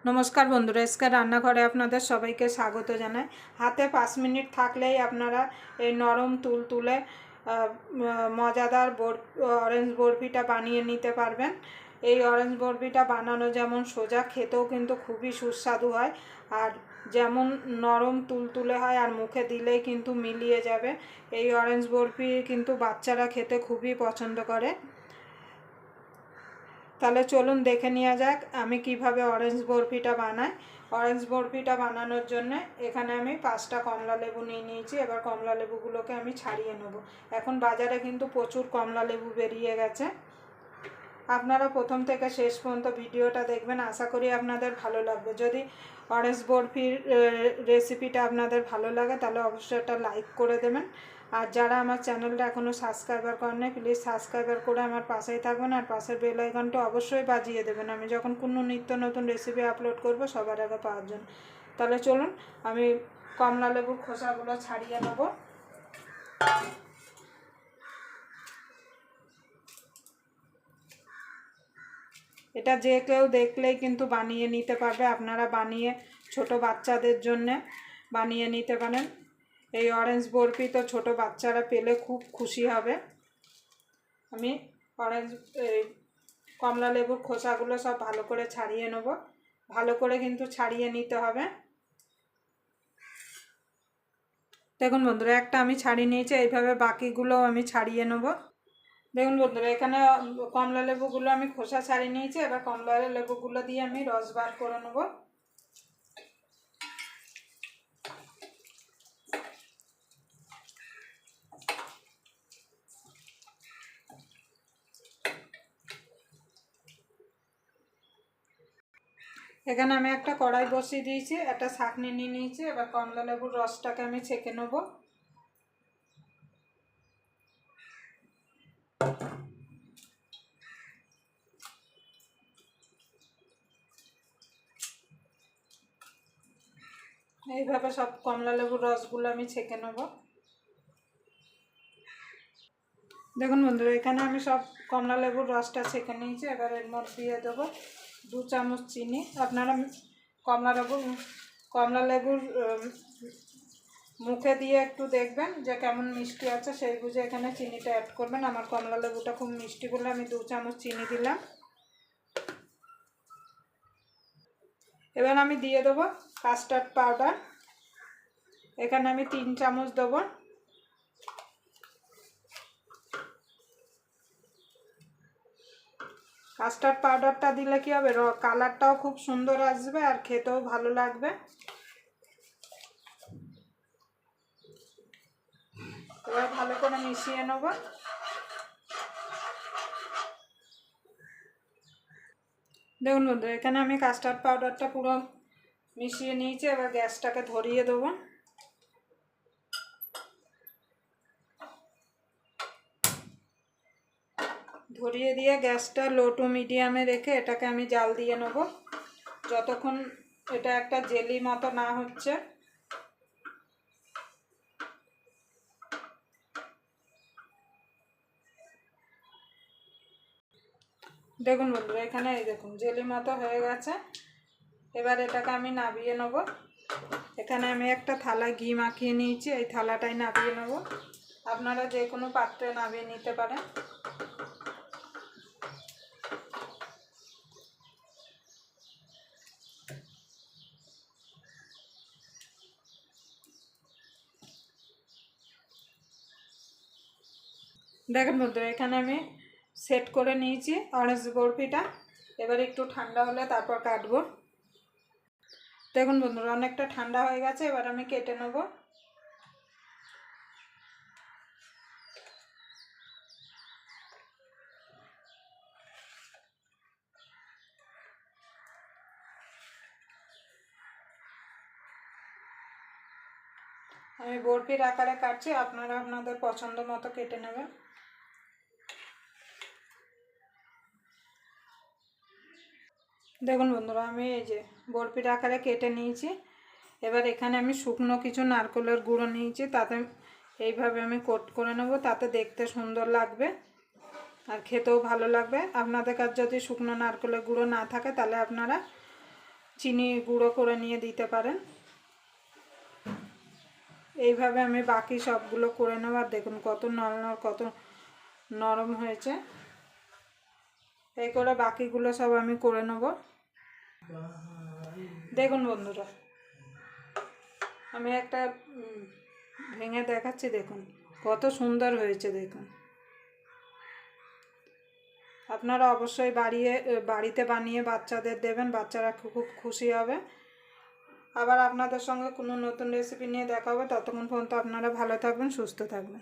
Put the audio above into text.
নমস্কার বন্ধুরা, আজকে রান্নাঘরে আপনাদের সবাইকে স্বাগত জানাই। হাতে 5 মিনিট থাকলেই আপনারা এই নরম তুলতুলে মজাদার অরেঞ্জ বরফিটা বানিয়ে নিতে পারবেন। এই অরেঞ্জ বরফিটা বানানো যেমন সোজা, খেতেও কিন্তু খুবই সুস্বাদু হয়। আর যেমন নরম তুলতুলে হয় আর মুখে দিলেই কিন্তু মিলিয়ে যাবে। এই অরেঞ্জ বরফি কিন্তু বাচ্চারা খেতে খুবই পছন্দ করে। তাহলে চলুন দেখে নেওয়া যাক আমি কিভাবে অরেঞ্জ বরফিটা বানাই। অরেঞ্জ বরফিটা বানানোর জন্য এখানে আমি 5টা কমলা লেবু নিয়ে নিয়েছি। এবার কমলা লেবুগুলোকে আমি ছাড়িয়ে নেব। এখন বাজারে কিন্তু প্রচুর কমলা লেবু বেরিয়ে গেছে। আপনারা প্রথম থেকে শেষ পর্যন্ত ভিডিওটা দেখবেন, আশা করি আপনাদের ভালো লাগবে। যদি অরেঞ্জ বরফির রেসিপিটা আপনাদের ভালো লাগে তাহলে অবশ্যই একটা লাইক করে দেবেন। আর যারা আমার চ্যানেলটা এখনও সাবস্ক্রাইবার করেন নাই, প্লিজ সাবস্ক্রাইবার করে আমার পাশেই থাকবেন আর পাশের বেল আইকনটা অবশ্যই বাজিয়ে দেবেন, আমি যখন কোনো নিত্য নতুন রেসিপি আপলোড করব সবার আগে পাওয়ার জন্য। তাহলে চলুন আমি কমলা লেবুর খোসাগুলো ছাড়িয়ে নেব। এটা যে কেউ দেখলেই কিন্তু বানিয়ে নিতে পারবে। আপনারা বানিয়ে ছোট বাচ্চাদের জন্য বানিয়ে নিতে পারেন। এই অরেঞ্জ বরফি তো ছোট বাচ্চারা পেলে খুব খুশি হবে। আমি কমলা লেবুর খোসাগুলো সব ভালো করে ছাড়িয়ে নেব। ভালো করে কিন্তু ছাড়িয়ে নিতে হবে। দেখুন বন্ধুরা, একটা আমি ছাড়িয়ে নিয়েছি, এইভাবে বাকিগুলো আমি ছাড়িয়ে নেব। দেখুন বন্ধুরা, এখানে কমলা লেবুগুলো আমি খোসা ছাড়িয়ে নিয়েছি। এবার কমলা লেবুগুলো দিয়ে আমি রস বার করে নেব। এখানে আমি একটা কড়াই বসিয়ে দিয়েছি, একটা ছাঁকনি নিয়ে নিয়েছি। এবার কমলা লেবুর রসটাকে আমি ছেঁকে নেব। এইভাবে সব কমলা লেবুর রসগুলো আমি ছেঁকে নেব। দেখুন বন্ধুরা, এখানে আমি সব কমলা লেবুর রসটা ছেঁকে নিয়েছি। এবার এর মধ্যে দিয়ে দেবো 2 চামচ চিনি। আপনারা কমলা লেবুর মুখে দিয়ে একটু দেখবেন যে কেমন মিষ্টি আছে, সেই বুঝে এখানে চিনিটা অ্যাড করবেন। আমার কমলা লেবুটা খুব মিষ্টি বলে আমি 2 চামচ চিনি দিলাম। এবার আমি দিয়ে দেবো কাস্টার্ড পাউডার। এখানে আমি 3 চামচ দেবো। কাস্টার্ড পাউডারটা দিলে কি হবে, কালারটাও খুব সুন্দর আসবে আর খেতেও ভালো লাগবে। এবার ভালো করে মিশিয়ে নেব। দেখুন বন্ধু, এখানে আমি কাস্টার্ড পাউডারটা পুরো মিশিয়ে নিয়েছি। এবার গ্যাসটাকে ধরিয়ে দেবো। ধরিয়ে দিয়ে গ্যাসটা লো টু মিডিয়ামে রেখে এটাকে আমি জাল দিয়ে নেব যতক্ষণ এটা একটা জেলি মতো না হচ্ছে। দেখুন বন্ধুরা, এখানে এই দেখুন জেলি মতো হয়ে গেছে। এবার এটাকে আমি নামিয়ে নেব। এখানে আমি একটা থালায় ঘি মাখিয়ে নিয়েছি, এই থালাটাই নামিয়ে নেব। আপনারা যে কোনো পাত্রে নামিয়ে নিতে পারেন। দেখুন বন্ধুরা, এখানে আমি সেট করে নিয়েছি অরেঞ্জ বরফিটা। এবার একটু ঠান্ডা হলে তারপর কাটবো। দেখুন বন্ধুরা, অনেকটা ঠান্ডা হয়ে গেছে। এবার আমি কেটে নেব। আমি বরফির আকারে কাটছি, আপনারা আপনাদের পছন্দ মতো কেটে নেবেন। দেখুন বন্ধুরা, আমি এই যে বরফির আকারে কেটে নিয়েছি। এবার এখানে আমি শুকনো কিছু নারকেলের গুঁড়ো নিয়েছি, তাতে এইভাবে আমি কোট করে নেব। তাতে দেখতে সুন্দর লাগবে আর খেতেও ভালো লাগবে। আপনাদের কাছে যদি শুকনো নারকেলের গুঁড়ো না থাকে তাহলে আপনারা চিনি গুঁড়ো করে নিয়ে দিতে পারেন। এইভাবে আমি বাকি সবগুলো করে নেব। আর দেখুন কত কত নরম হয়েছে। এই করে বাকিগুলো সব আমি করে নেব। দেখুন বন্ধুরা, আমি একটা ভেঙে দেখাচ্ছি, দেখুন কত সুন্দর হয়েছে। দেখুন আপনারা অবশ্যই বাড়িতে বানিয়ে বাচ্চাদের দেবেন, বাচ্চারা খুব খুশি হবে। আবার আপনাদের সঙ্গে কোনো নতুন রেসিপি নিয়ে দেখা হবে। ততক্ষণ পর্যন্ত আপনারা ভালো থাকবেন, সুস্থ থাকবেন।